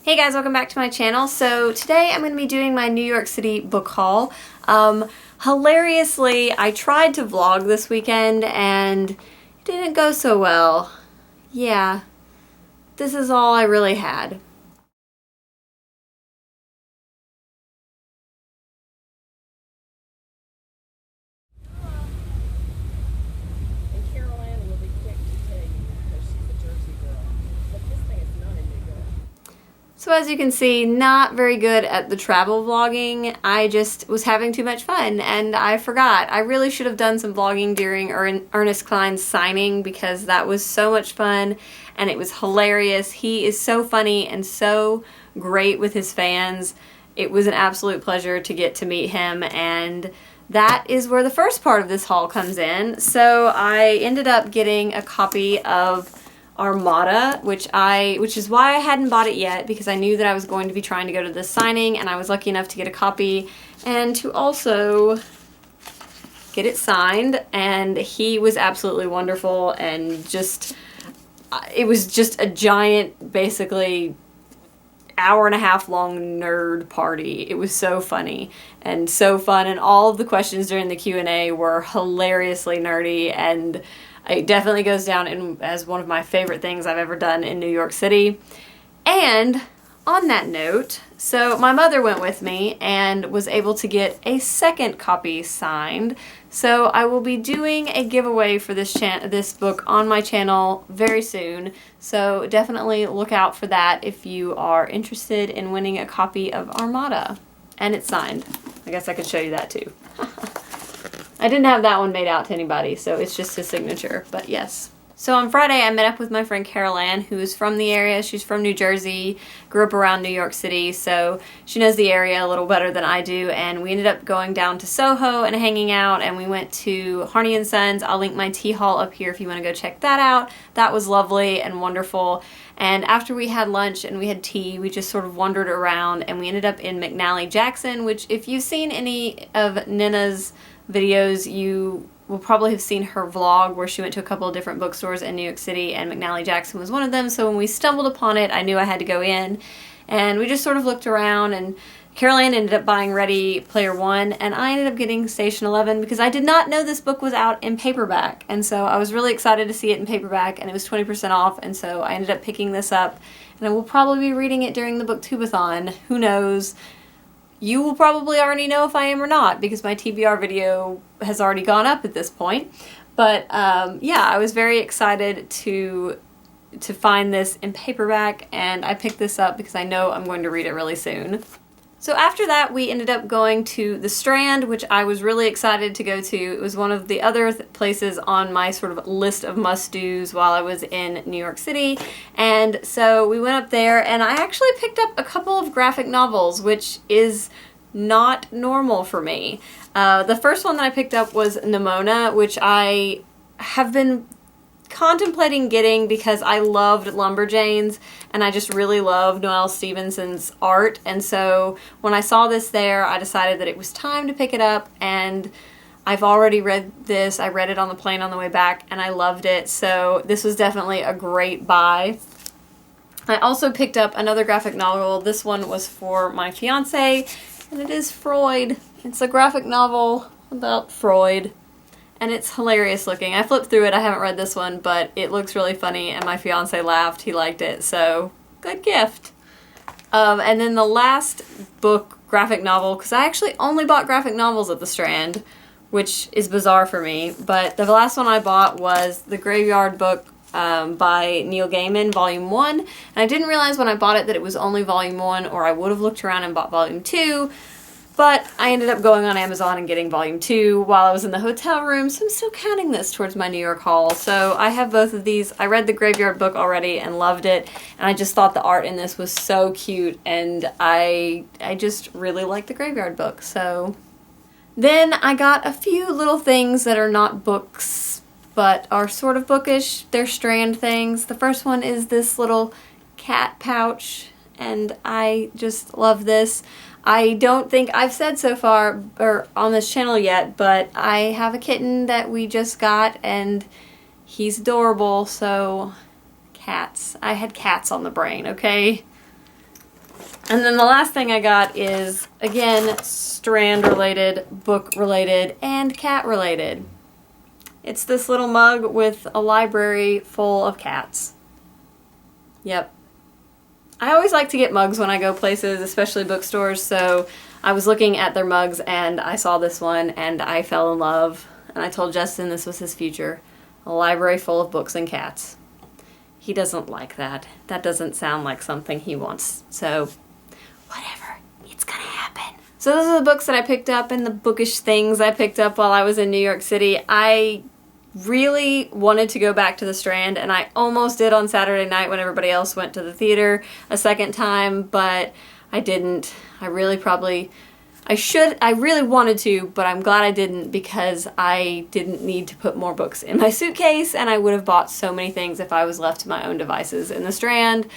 Hey guys, welcome back to my channel. So today I'm going to be doing my New York City book haul. Hilariously, I tried to vlog this weekend and it didn't go so well. Yeah, this is all I really had. So as you can see, not very good at the travel vlogging. I just was having too much fun and I forgot. I really should have done some vlogging during Ernest Cline's signing because that was so much fun and it was hilarious. He is so funny and so great with his fans. It was an absolute pleasure to get to meet him, and that is where the first part of this haul comes in. So I ended up getting a copy of Armada, which is why I hadn't bought it yet, because I knew that I was going to be trying to go to this signing, and I was lucky enough to get a copy and to also get it signed. And he was absolutely wonderful, and just it was just a giant, basically hour-and-a-half long nerd party. It was so funny and so fun, and all of the questions during the Q&A were hilariously nerdy, and it definitely goes down as one of my favorite things I've ever done in New York City. And on that note, so my mother went with me and was able to get a second copy signed. So I will be doing a giveaway for this book on my channel very soon. So definitely look out for that if you are interested in winning a copy of Armada. And it's signed. I guess I could show you that too. I didn't have that one made out to anybody, so it's just his signature, but yes. So on Friday, I met up with my friend Carol Ann, who is from the area. She's from New Jersey, grew up around New York City, so she knows the area a little better than I do, and we ended up going down to Soho and hanging out, and we went to Harney & Sons. I'll link my tea haul up here if you want to go check that out. That was lovely and wonderful. And after we had lunch and we had tea, we just sort of wandered around, and we ended up in McNally Jackson, which if you've seen any of Nina's videos, you will probably have seen her vlog where she went to a couple of different bookstores in New York City, and McNally Jackson was one of them. So when we stumbled upon it, I knew I had to go in, and we just sort of looked around, and Carol Ann ended up buying Ready Player One, and I ended up getting Station 11 because I did not know this book was out in paperback, and so I was really excited to see it in paperback, and it was 20% off, and so I ended up picking this up, and I will probably be reading it during the booktubeathon. Who knows? You will probably already know if I am or not, because my TBR video has already gone up at this point. But yeah, I was very excited to find this in paperback, and I picked this up because I know I'm going to read it really soon. So after that, we ended up going to the Strand, which I was really excited to go to. It was one of the other places on my sort of list of must-dos while I was in New York City. And so we went up there, and I actually picked up a couple of graphic novels, which is not normal for me. The first one that I picked up was Nimona, which I have been contemplating getting because I loved Lumberjanes, and I just really love Noelle Stevenson's art, and so when I saw this there, I decided that it was time to pick it up, and I've already read this. I read it on the plane on the way back, and I loved it, so this was definitely a great buy. I also picked up another graphic novel. This one was for my fiance, and it is Freud. It's a graphic novel about Freud, and it's hilarious looking. I flipped through it. I haven't read this one, but it looks really funny, and my fiance laughed. He liked it, so good gift. And then the last book, graphic novel, because I actually only bought graphic novels at the Strand, which is bizarre for me, but the last one I bought was The Graveyard Book by Neil Gaiman, Volume 1, and I didn't realize when I bought it that it was only Volume 1, or I would have looked around and bought Volume 2, but I ended up going on Amazon and getting Volume 2 while I was in the hotel room, so I'm still counting this towards my New York haul. So I have both of these. I read The Graveyard Book already and loved it, and I just thought the art in this was so cute, and I just really like The Graveyard Book. So then I got a few little things that are not books, but are sort of bookish. They're Strand things. The first one is this little cat pouch, and I just love this. I don't think I've said so far or on this channel yet, but I have a kitten that we just got, and he's adorable, so cats. I had cats on the brain, okay? And then the last thing I got is, again, Strand related, book related, and cat related. It's this little mug with a library full of cats. Yep. I always like to get mugs when I go places, especially bookstores, so I was looking at their mugs and I saw this one and I fell in love. And I told Justin this was his future. A library full of books and cats. He doesn't like that. That doesn't sound like something he wants. So, whatever. It's gonna happen. So those are the books that I picked up and the bookish things I picked up while I was in New York City. I really wanted to go back to the Strand, and I almost did on Saturday night when everybody else went to the theater a second time, but I didn't. I really wanted to, but I'm glad I didn't because I didn't need to put more books in my suitcase, and I would have bought so many things if I was left to my own devices in the Strand.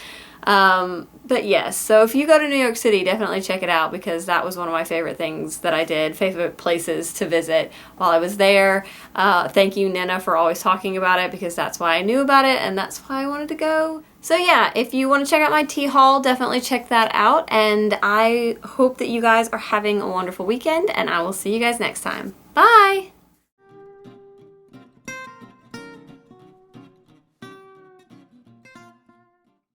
But yes, so if you go to New York City, definitely check it out because that was one of my favorite things that I did, favorite places to visit while I was there. Thank you, Nina, for always talking about it because that's why I knew about it and that's why I wanted to go. So yeah, if you want to check out my tea haul, definitely check that out, and I hope that you guys are having a wonderful weekend, and I will see you guys next time. Bye!